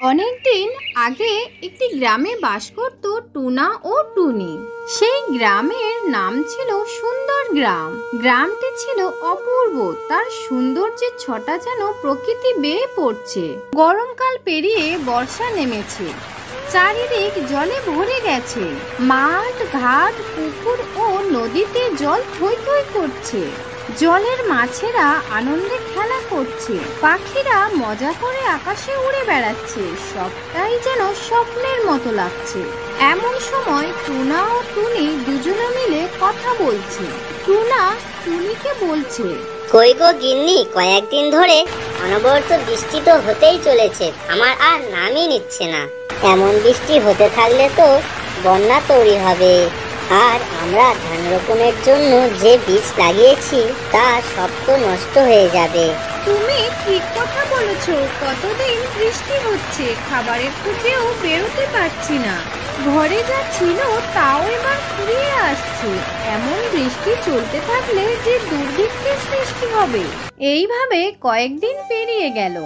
অনেকদিন আগে একটি গ্রামে বাস করত টুনা ও টুনি। সেই গ্রামের নাম ছিল সুন্দর গ্রাম। গ্রামটি ছিল অপূর্ব, তার সৌন্দর্যের ছটা যেন প্রকৃতি বেয়ে পড়ছে। গরমকাল পেরিয়ে বর্ষা নেমেছে, চারিদিক জলে ভরে গেছে। মাঠ, ঘাট, পুকুর ও নদীতে জল থই থই করছে। জলের মাছেরা আনন্দে খেলা করছে, পাখিরা মজা করে আকাশে উড়ে বেড়াচ্ছে। সবটাই যেন স্বপ্নের মতো লাগছে। এমন সময় টুনা ও টুনি দুজনে মিলে কথা বলছে। টুনা টুনিকে বলছে, কই গো গিন্নি, কয়েকদিন ধরে অনবরত বৃষ্টি তো হতেই চলেছে, আমার আর নামই নিচ্ছে না। এমন বৃষ্টি হতে থাকলে তো বন্যা তৈরি হবে, আর আমরা ধান রোপণের জন্য যে বীজ লাগিয়েছি তা সব তো নষ্ট হয়ে যাবে। তুমি ঠিক কথা বলেছো, কতদিন বৃষ্টি হচ্ছে, খাবারের খুঁজেও বেরোতে পারছি না। ঘরে যা ছিল তাও এবার ফুরিয়ে আসছে। এমন বৃষ্টি চলতে থাকলে যে দুর্ভিক্ষের সৃষ্টি হবে। এইভাবে কয়েকদিন পেরিয়ে গেল।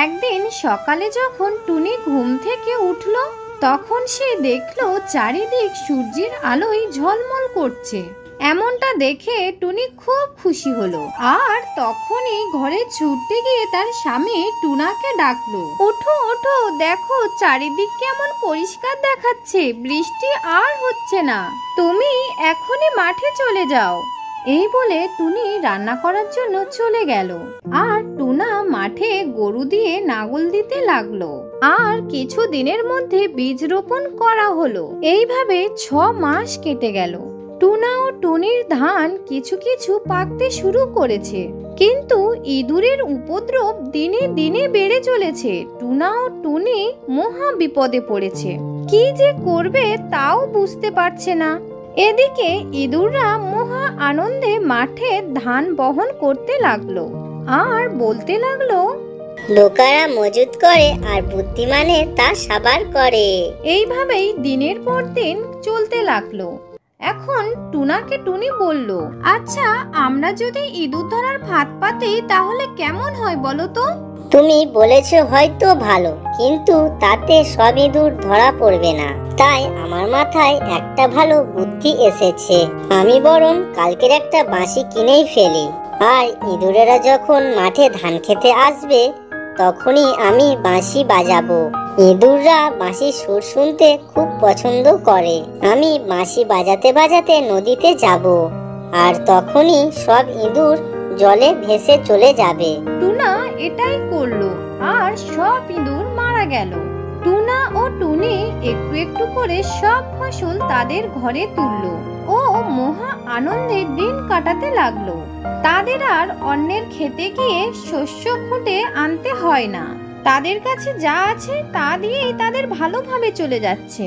একদিন সকালে যখন টুনি ঘুম থেকে উঠল, তখন সে দেখলো চারিদিক সূর্যের আলোয় ঝলমল করছে। এমনটা দেখে টুনি খুব খুশি হলো, আর তখনই ঘরে ছুটতে গিয়ে তার স্বামী টুনাকে ডাকলো, ওঠো ওঠো, দেখো চারিদিক কেমন পরিষ্কার দেখাচ্ছে, বৃষ্টি আর হচ্ছে না, তুমি এখনই মাঠে চলে যাও। এই বলে টুনি রান্না করার জন্য চলে গেল, আর টুনা মাঠে গরু দিয়ে নাঙল দিতে লাগলো। আর কিছু দিনের মধ্যে বীজ রোপণ করা হলো। এইভাবে 6 মাস কেটে গেল। টুনা ও টুনির ধান কিছু কিছু পাকতে শুরু করেছে, কিন্তু ইঁদুরের উপদ্রব দিনে দিনে বেড়ে চলেছে। টুনা ও টুনি মহা বিপদে পড়েছে। কি যে করবে তাও বুঝতে পারছে না। এদিকে ইঁদুররা মহা আনন্দে মাঠে ধান বহন করতে লাগলো, আর বলতে লাগলো, বোকারা মজুদ করে আর বুদ্ধিমানে তা সাবার করে। এইভাবেই দিনের পর দিন চলতে লাগলো। এখন টুনাকে টুনি বলল, আচ্ছা আমরা যদি ইঁদুর ধরার ফাঁদ পাতি তাহলে কেমন হয় বলো তো? তুমি বলেছো হয়তো ভালো, কিন্তু তাতে সব ইঁদুর ধরা পড়বে না। তাই আমার মাথায় একটা ভালো বুদ্ধি এসেছে। আমি বরং কালকের একটা বাঁশি কিনেই ফেলি, আর ইঁদুরেরা যখন মাঠে ধান খেতে আসবে তখনই আমি বাঁশি বাজাবো। ইঁদুররা বাঁশির সুর শুনতে খুব পছন্দ করে। আমি বাঁশি বাজাতে বাজাতে নদীতে যাব, আর তখনই সব ইঁদুর জলে ভেসে চলে যাবে। টুনা এটাই করলো, আর সব ইঁদুর মারা গেল। টুনা ও টুনি একটু একটু করে সব ফসল তাদের ঘরে তুললো ও মহা আনন্দে দিন কাটাতে লাগলো। তাদের আর অন্যের খেতে গিয়ে শস্য খুঁটে আনতে হয় না। তাদের কাছে যা আছে তা দিয়েই তাদের ভালোভাবে চলে যাচ্ছে।